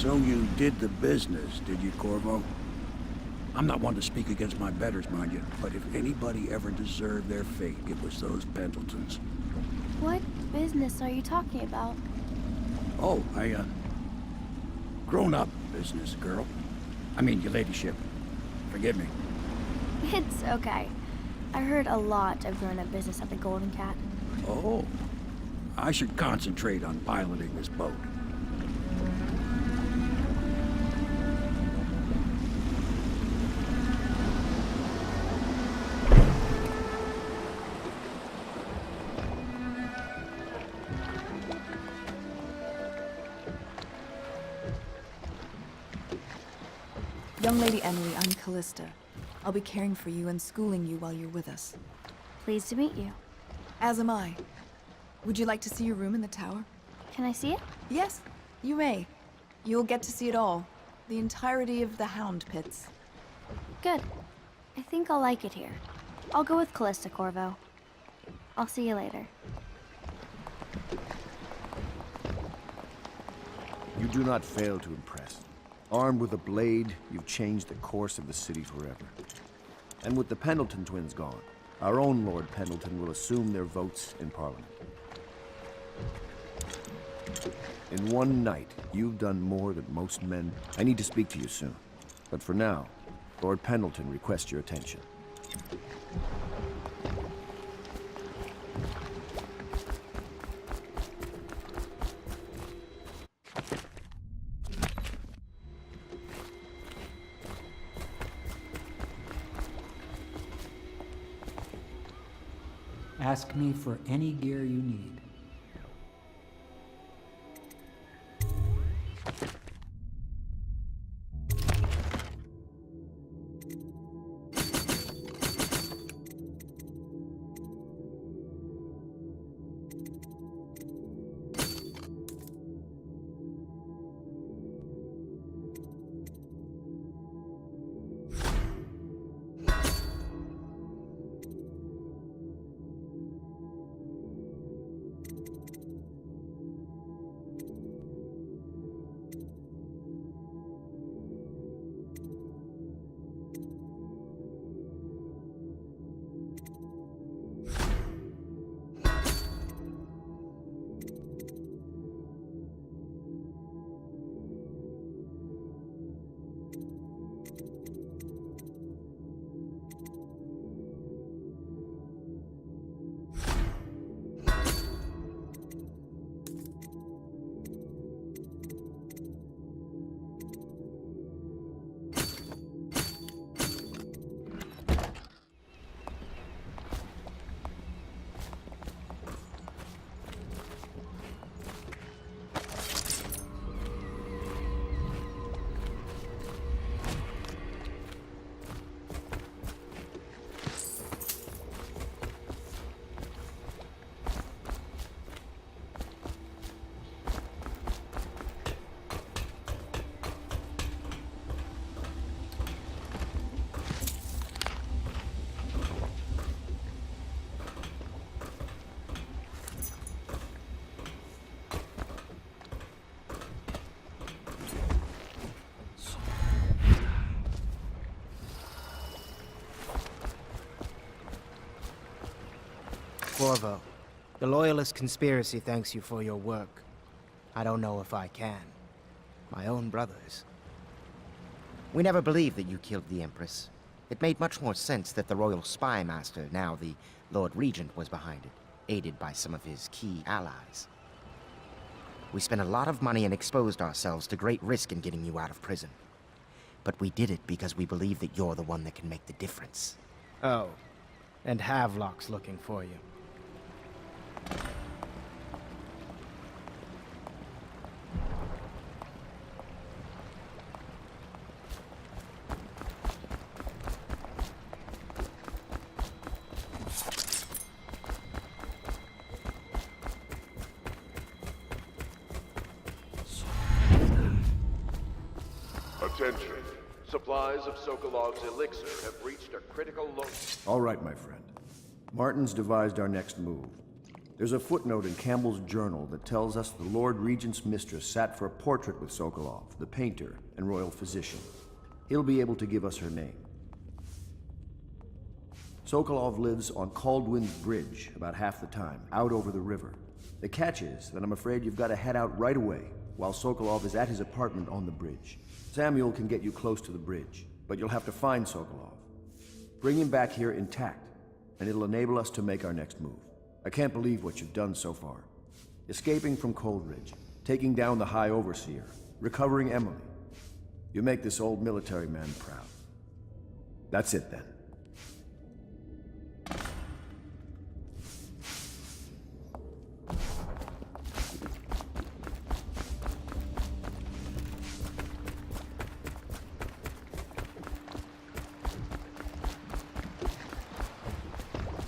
So you did the business, did you, Corvo? I'm not one to speak against my betters, mind you, but if anybody ever deserved their fate, it was those Pendletons. What business are you talking about? Oh, grown-up business, girl. I mean, your ladyship. Forgive me. It's okay. I heard a lot of grown-up business at the Golden Cat. Oh. I should concentrate on piloting this boat. Young Lady Emily, I'm Callista. I'll be caring for you and schooling you while you're with us. Pleased to meet you. As am I. Would you like to see your room in the tower? Can I see it? Yes, you may. You'll get to see it all. The entirety of the Hound Pits. Good. I think I'll like it here. I'll go with Callista, Corvo. I'll see you later. You do not fail to impress. Armed with a blade, you've changed the course of the city forever. And with the Pendleton twins gone, our own Lord Pendleton will assume their votes in Parliament. In one night, you've done more than most men. I need to speak to you soon. But for now, Lord Pendleton requests your attention. Ask me for any gear you need. Corvo, the Loyalist conspiracy thanks you for your work. I don't know if I can. My own brothers. We never believed that you killed the Empress. It made much more sense that the Royal Spy Master, now the Lord Regent, was behind it, aided by some of his key allies. We spent a lot of money and exposed ourselves to great risk in getting you out of prison. But we did it because we believe that you're the one that can make the difference. Oh, and Havelock's looking for you. Attention. Supplies of Sokolov's elixir have reached a critical low. All right, my friend. Martin's devised our next move. There's a footnote in Campbell's journal that tells us the Lord Regent's mistress sat for a portrait with Sokolov, the painter and royal physician. He'll be able to give us her name. Sokolov lives on Caldwin's Bridge about half the time, out over the river. The catch is that I'm afraid you've got to head out right away, while Sokolov is at his apartment on the bridge. Samuel can get you close to the bridge, but you'll have to find Sokolov. Bring him back here intact, and it'll enable us to make our next move. I can't believe what you've done so far. Escaping from Coldridge, taking down the High Overseer, recovering Emily. You make this old military man proud. That's it then.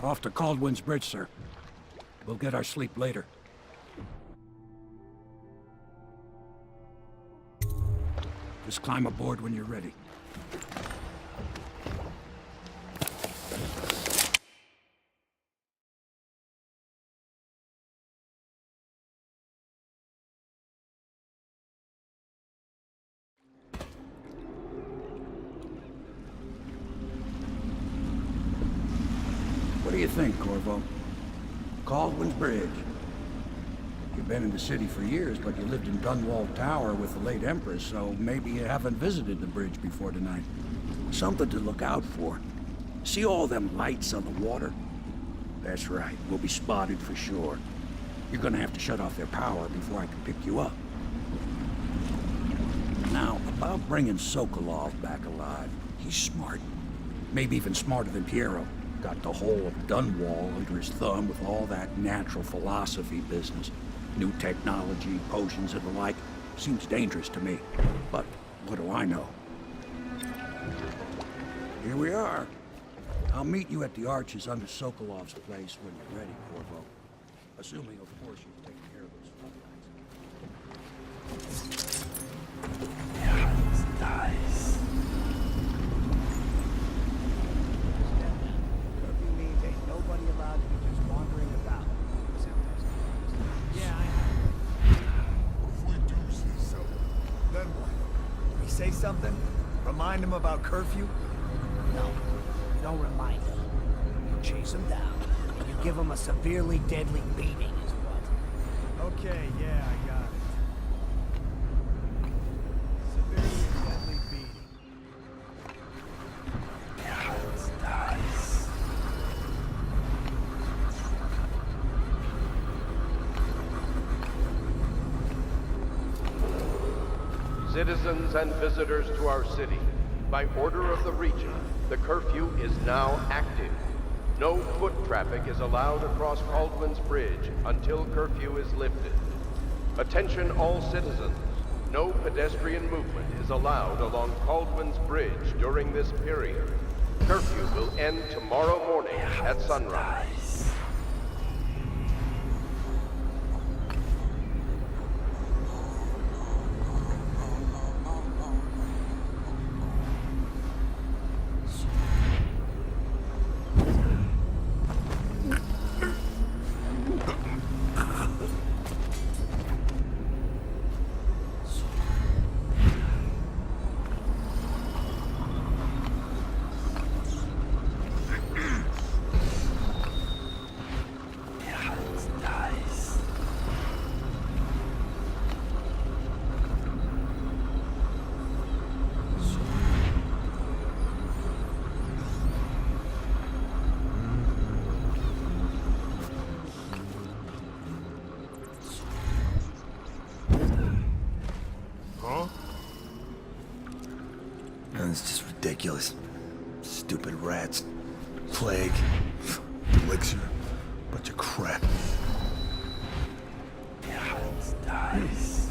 Off to Caldwin's Bridge, sir. We'll get our sleep later. Just climb aboard when you're ready. What do you think, Corvo? Caldwin's Bridge. You've been in the city for years, but you lived in Dunwall Tower with the late Empress, so maybe you haven't visited the bridge before tonight. Something to look out for. See all them lights on the water? That's right, we'll be spotted for sure. You're gonna have to shut off their power before I can pick you up. Now, about bringing Sokolov back alive, he's smart. Maybe even smarter than Piero. Got the whole of Dunwall under his thumb with all that natural philosophy business. New technology, potions and the like. Seems dangerous to me. But what do I know? Here we are. I'll meet you at the arches under Sokolov's place when you're ready, Corvo. Assuming, of course, you take care of those floodlights. Yeah, it's nice. Nobody allowed to be just wandering about. Yeah, I know. If we do see something, then what? We say something? Remind him about curfew? No, you don't remind him. You chase him down, and you give him a severely deadly beating is what. Okay, yeah, I got it. Severely deadly beating. Yeah, it's nice. Citizens and visitors to our city, by order of the Regent, the curfew is now active. No foot traffic is allowed across Caldwin's Bridge until curfew is lifted. Attention all citizens, no pedestrian movement is allowed along Caldwin's Bridge during this period. Curfew will end tomorrow morning at sunrise. It's just ridiculous. Stupid rats. Plague. Elixir. Bunch of crap. Yeah, it's nice.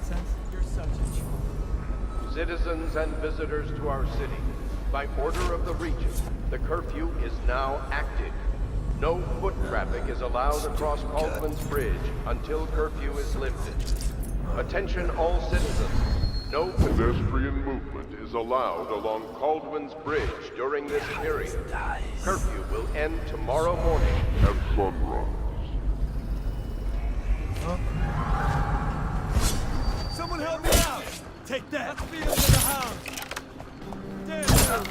nonsense? You're such a joke. Citizens and visitors to our city, by order of the Regent, the curfew is now active. No foot traffic is allowed across Baldwin's Bridge until curfew is lifted. Attention all citizens. No pedestrian movement is allowed along Caldwell's Bridge during this period. Curfew will end tomorrow morning at sunrise. Someone help me out! Take that! Let's beat him to the house! Damn!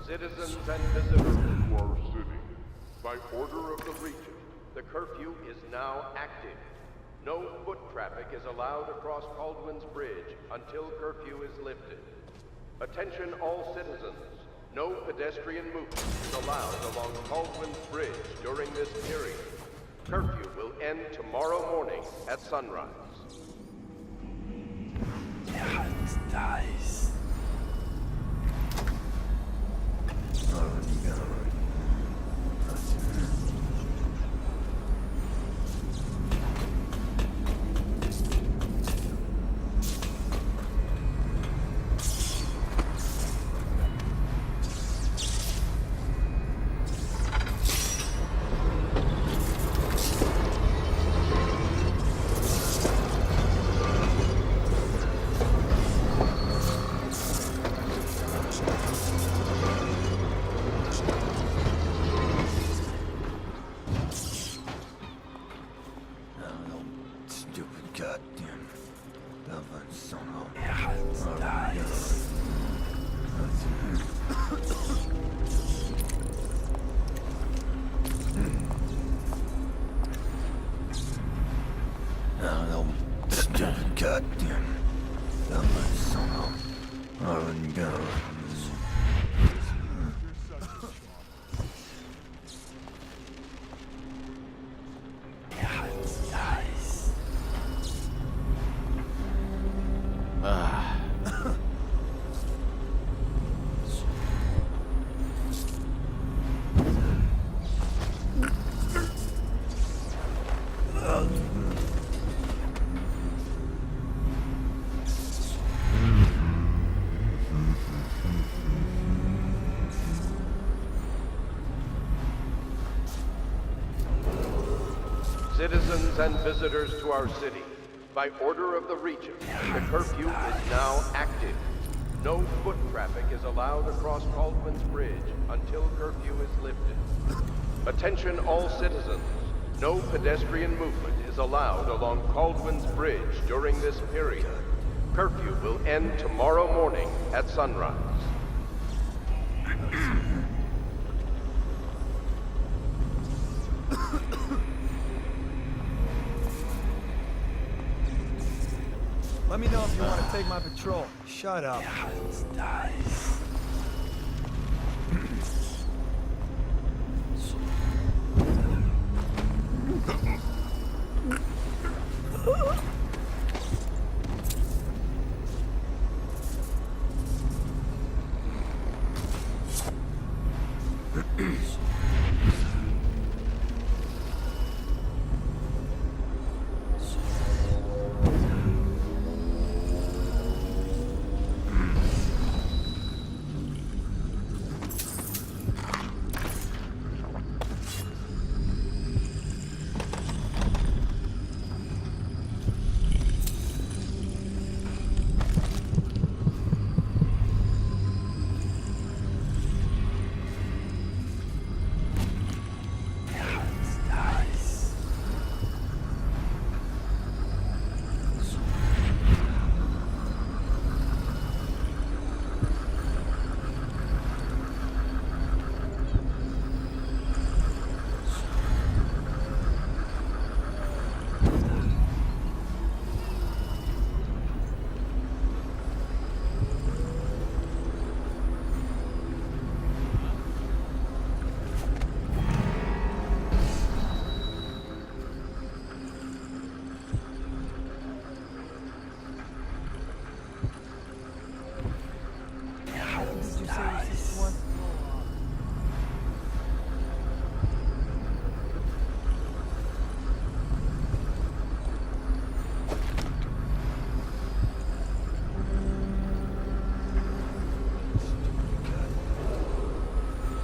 Citizens and visitors to our city, by order of the Regent, the curfew is now active. No foot traffic is allowed across Caldwell's Bridge until curfew is lifted. Attention all citizens. No pedestrian movement is allowed along Caldwell's Bridge during this period. Curfew will end tomorrow morning at sunrise. Nice. Citizens and visitors to our city, by order of the Regent, the curfew is now active. No foot traffic is allowed across Caldwell's Bridge until curfew is lifted. Attention all citizens. No pedestrian movement is allowed along Caldwell's Bridge during this period. Curfew will end tomorrow morning at sunrise. Let me know if you want to take my patrol. Shut up.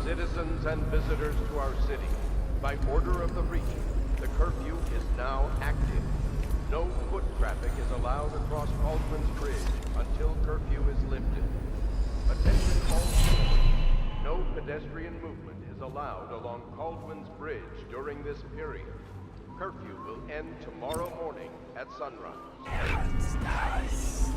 Citizens and visitors to our city, by order of the region, the curfew is now active. No foot traffic is allowed across Baldwin's Bridge until curfew is lifted. Attention all citizens. No pedestrian movement is allowed along Baldwin's Bridge during this period. Curfew will end tomorrow morning at sunrise. That's nice.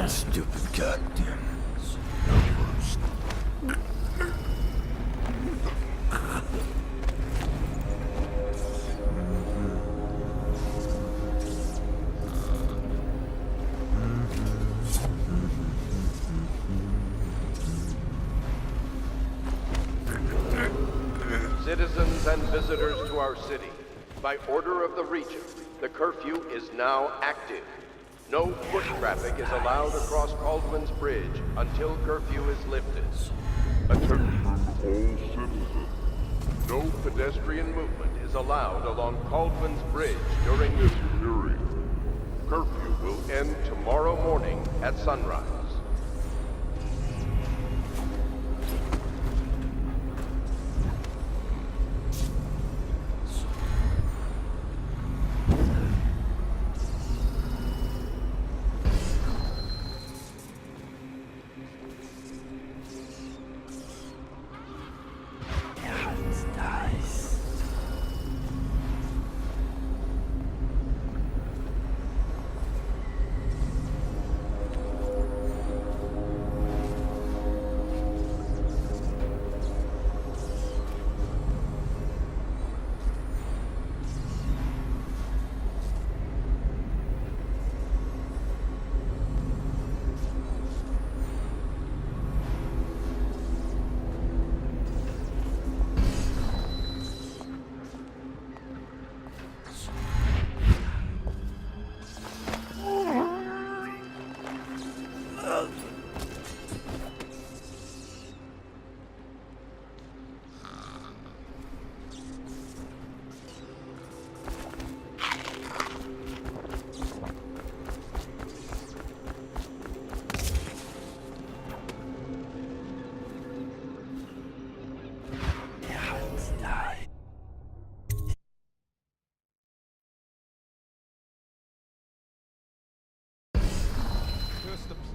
Stupid goddamn. Citizens and visitors to our city, by order of the region, the curfew is now active. No foot traffic is allowed across Baldwin's Bridge until curfew is lifted. Attention all citizens. No pedestrian movement is allowed along Baldwin's Bridge during this period. Curfew will end tomorrow morning at sunrise.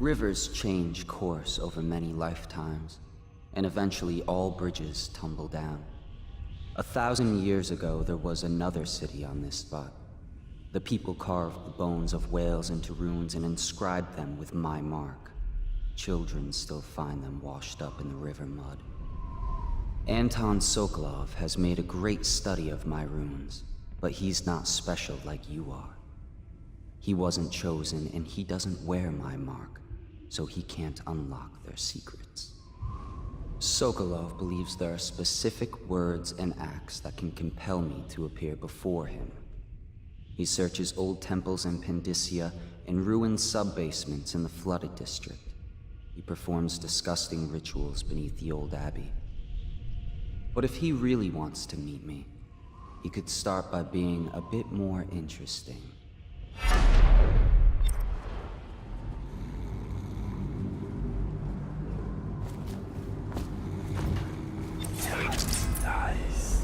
Rivers change course over many lifetimes, and eventually all bridges tumble down. 1,000 years ago, there was another city on this spot. The people carved the bones of whales into runes and inscribed them with my mark. Children still find them washed up in the river mud. Anton Sokolov has made a great study of my runes, but he's not special like you are. He wasn't chosen, and he doesn't wear my mark, so he can't unlock their secrets. Sokolov believes there are specific words and acts that can compel me to appear before him. He searches old temples in Pendicia and ruined sub-basements in the flooded district. He performs disgusting rituals beneath the old abbey. But if he really wants to meet me, he could start by being a bit more interesting. Nice.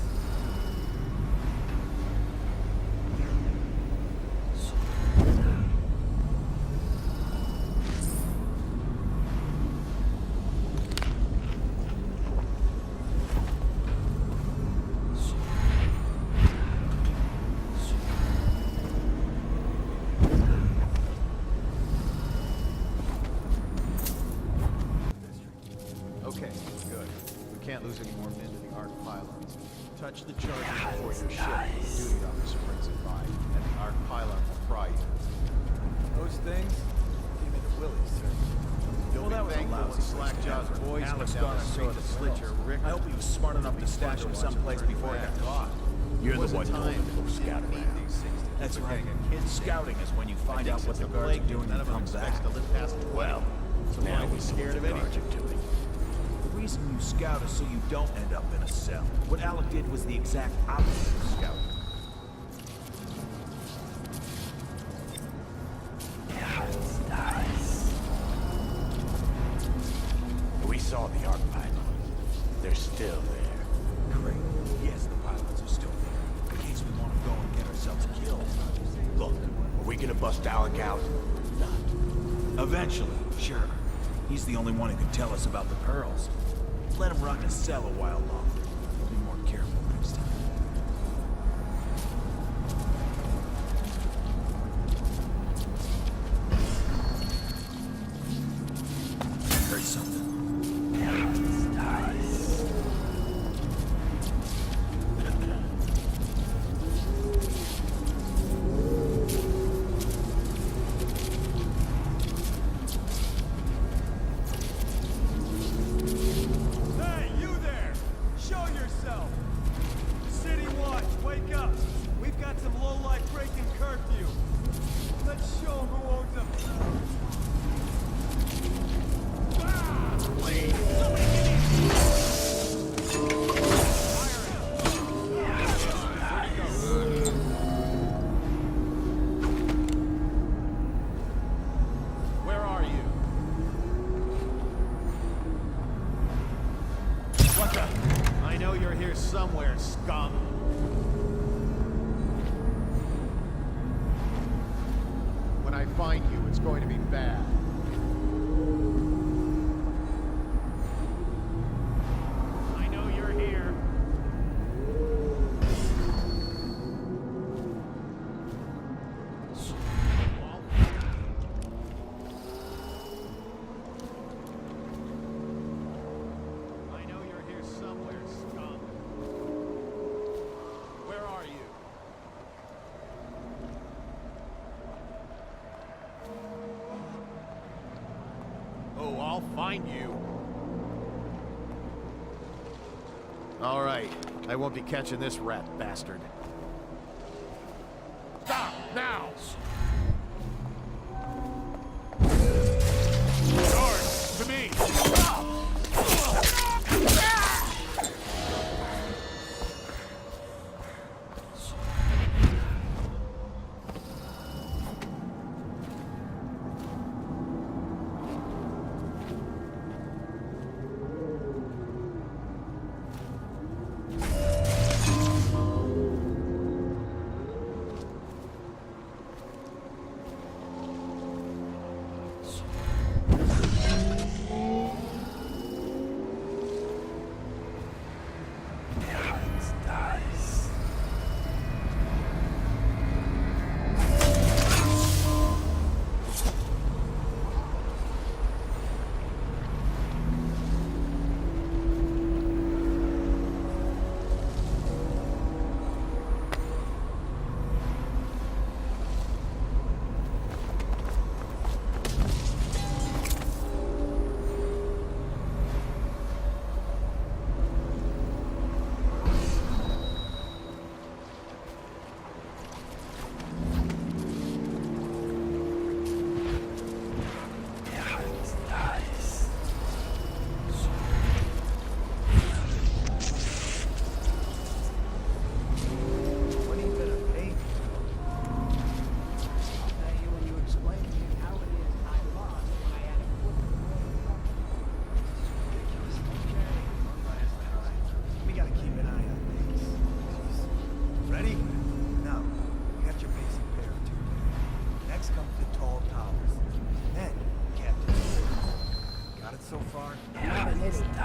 Okay, good. We can't lose any more men to the arc pylons. Touch the charger before your ship. The duty officer brings it by, and the arc pylon will pry you. Those things came into Willie's, sir. Well, that was a lousy slack-jawed boys Alex went down gone the street to slit your rick. I hope he was smart enough to stash them someplace before he got caught. You're the one told him to go scout around. That's right. Scouting is when you find out what the guards are doing and come back. Well, So now why we be scared of anything? are doing. The reason you scout is so you don't end up in a cell. What Alec did was the exact opposite of scouting. Nice. We saw the arc pylons. They're still there. Great. Yes, the pylons are still there. In case we want to go and get ourselves killed. Look, are we gonna bust Alec out? Not. Eventually, sure. He's the only one who can tell us about the pearls. Let him rot in a cell a while longer. We'll be more careful next time. I heard something. Nice. Hey, you there! Show yourself! City Watch, wake up! We've got some lowlife breaking curfew. Let's show 'em who owns them. Where are you? What the? I know you're here somewhere, scum. When I find you, it's going to be bad. I know you're here. I know you're here somewhere, scum. Where are you? Oh, I'll find you. All right. I won't be catching this rat bastard. Stop now! Guards, to me!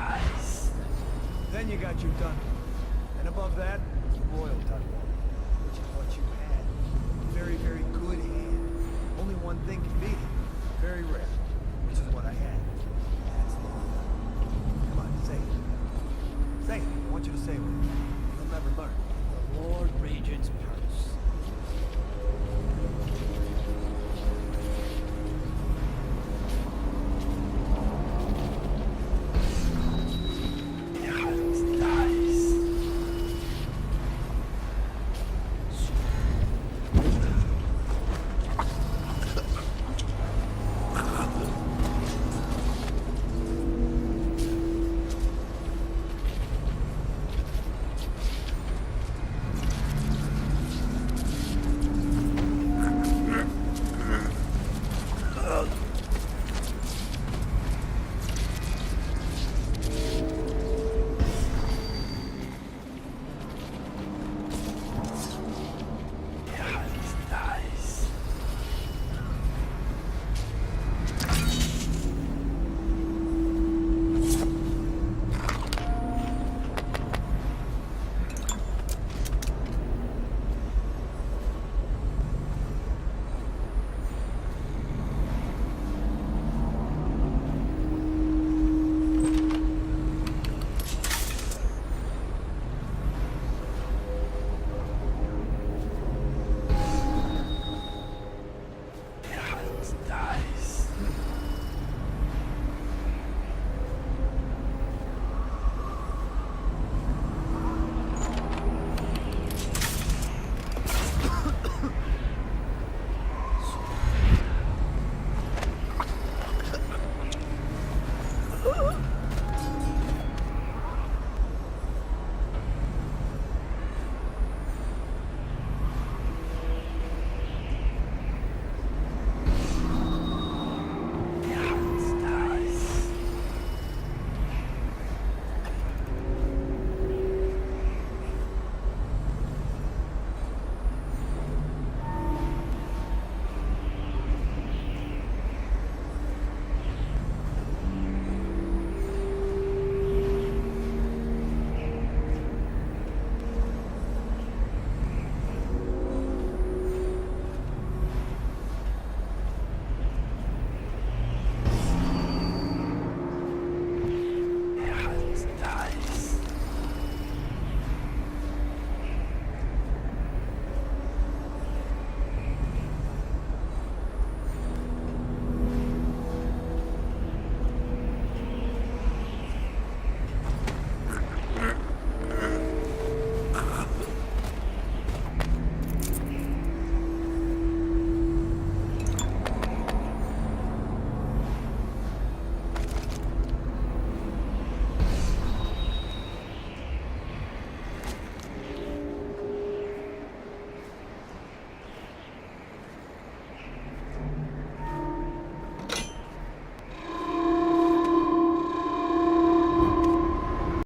Nice. Then you got your Dunwall. And above that, Royal Dunwall, which is what you had. Very, very good hand. Only one thing can beat it. Very rare. Which is what I had. That's the one. Come on, say it. Say it. I want you to say it with me. You'll never learn. The Lord Regent's purse.